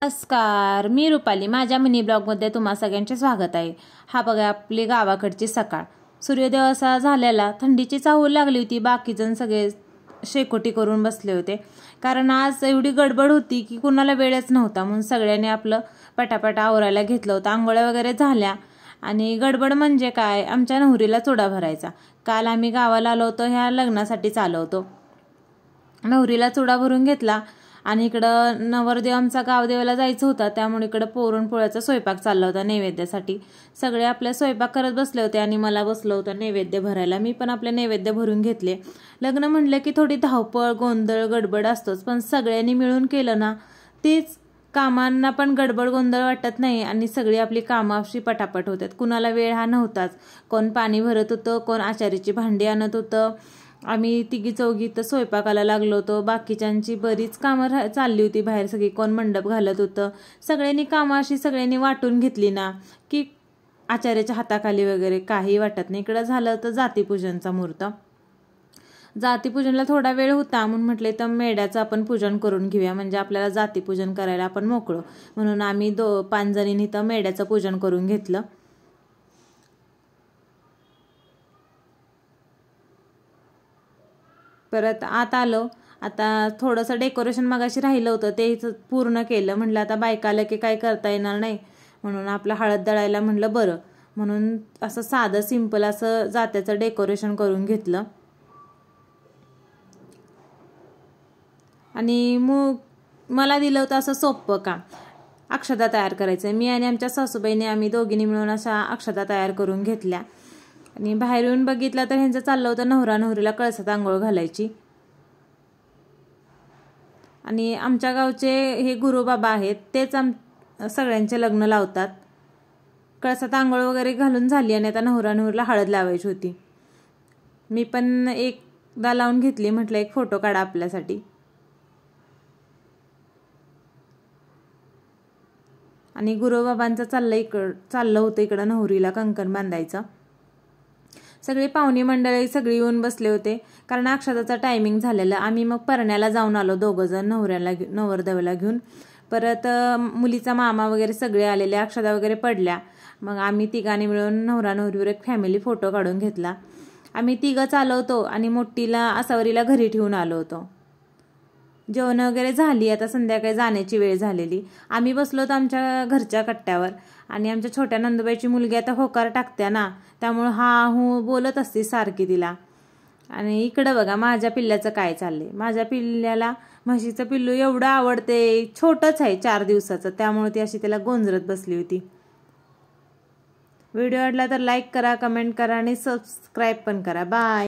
नमस्कार, मी रुपाली. माझ्या मिनी ब्लॉगमध्ये तुम्हा सगळ्यांचे स्वागत आहे. हा बघा आपली गावाकडची सकाळ. सूर्योदय असा झालेला, थंडीची चाहूल लागली होती. बाकीजण सगळे शेकोटी करून बसले होते, कारण आज एवढी गडबड होती की कुणाला वेळच नव्हता. म्हणून सगळ्यांनी आपलं पटापटा आवरायला घेतलं होतं. आंघोळ्या वगैरे झाल्या आणि गडबड म्हणजे काय, आमच्या नवरीला चुडा भरायचा. काल आम्ही गावाला आलो होतो, ह्या लग्नासाठी आलो होतो. नवरीला चुडा भरून घेतला आणि इकडं नवरदेव आमचा गावदेवाला जायचं होता, त्यामुळे इकडं पुरणपोळ्याचा स्वयंपाक चालला होता नैवेद्यासाठी. सगळे आपल्या स्वयंपाक करत बसले होते आणि मला बसलं होतं नैवेद्य भरायला. मी पण आपले नैवेद्य भरून घेतले. लग्न म्हणलं की थोडी धावपळ, गोंधळ, गडबड असतोच, पण सगळ्यांनी मिळून केलं ना, तेच कामांना पण गडबड गोंधळ वाटत नाही आणि सगळी आपली कामं अशी पटापट होतात. कुणाला वेळ हा नव्हताच. कोण पाणी भरत होतं, कोण आचारीची भांडी आणत होतं. आम्ही तिघी चौघी तर स्वयंपाकाला लागलो होतो. बाकीच्यांची बरीच कामं चालली होती बाहेर. सगळी कोण मंडप घालत होतं. सगळ्यांनी कामं अशी सगळ्यांनी वाटून घेतली ना की आचार्याच्या हाताखाली वगैरे काही वाटत नाही. इकडं झालं तर जातीपूजनचा मुहूर्त. जातीपूजनला थोडा वेळ होता, म्हणून म्हटले तर मेढ्याचं आपण पूजन करून घेऊया, म्हणजे आपल्याला जातीपूजन करायला आपण मोकळं. म्हणून आम्ही 5 जणींनी तर मेढ्याचं पूजन करून घेतलं. परत आत आलो. आता थोडंसं डेकोरेशन मगाशी राहिलं होतं, ते पूर्ण केलं. म्हटलं आता बायका आलं की काय करता येणार नाही, म्हणून आपलं हळद दळायला म्हटलं बरं, म्हणून असं साधं सिंपल असं जात्याचं डेकोरेशन करून घेतलं. आणि मला दिलं होतं असं सोपं काम, अक्षता तयार करायचं. मी आणि आमच्या सासूबाईने आम्ही दोघींनी मिळून अशा अक्षता तयार करून घेतल्या. आणि बाहेर येऊन बघितलं तर ह्यांचं चाललं होतं नवरा नवरीला कळसात आंघोळ घालायची. आणि आमच्या गावचे हे गुरुबाबा आहेत, तेच सगळ्यांचे लग्न लावतात. कळसात आंघोळ वगैरे घालून झाली आणि आता नवरा नवरीला हळद लावायची होती. मी पण एकदा लावून घेतली. म्हटलं एक फोटो काढा आपल्यासाठी. आणि गुरुबाबांचं चाललं होतं इकडं नवरीला कंकण बांधायचं. सगळे पाहुणे मंडळी सगळी येऊन बसले होते, कारण अक्षताचा टायमिंग झालेला. आम्ही मग परण्याला जाऊन आलो दोघंजण, नवरदेवाला घेऊन. परत मुलीचा मामा वगैरे सगळे आलेले, अक्षता वगैरे पडल्या. मग आम्ही तिघांनी मिळून नवरा नवरीवर एक फॅमिली फोटो काढून घेतला. आम्ही तिघंच आलो होतो आणि मोठीला आसावरीला घरी ठेवून आलो होतो. जेवण वगैरे झाली, आता संध्याकाळी जाण्याची वेळ झालेली. आम्ही बसलो होतो आमच्या घरच्या कट्ट्यावर आणि आमच्या छोट्या नंदुबाईची मुलगी आता होकार टाकत्या ना, त्यामुळं हा हू बोलत असते सारखी तिला. आणि इकडं बघा माझ्या पिल्ल्याचं काय चाललंय. माझ्या पिल्ल्याला म्हशीचं पिल्लू एवढं आवडते, छोटंच आहे 4 दिवसाचं, त्यामुळे ती अशी त्याला गोंजरत बसली होती. व्हिडिओ आवडला तर लाईक करा, कमेंट करा आणि सबस्क्राईब पण करा. बाय.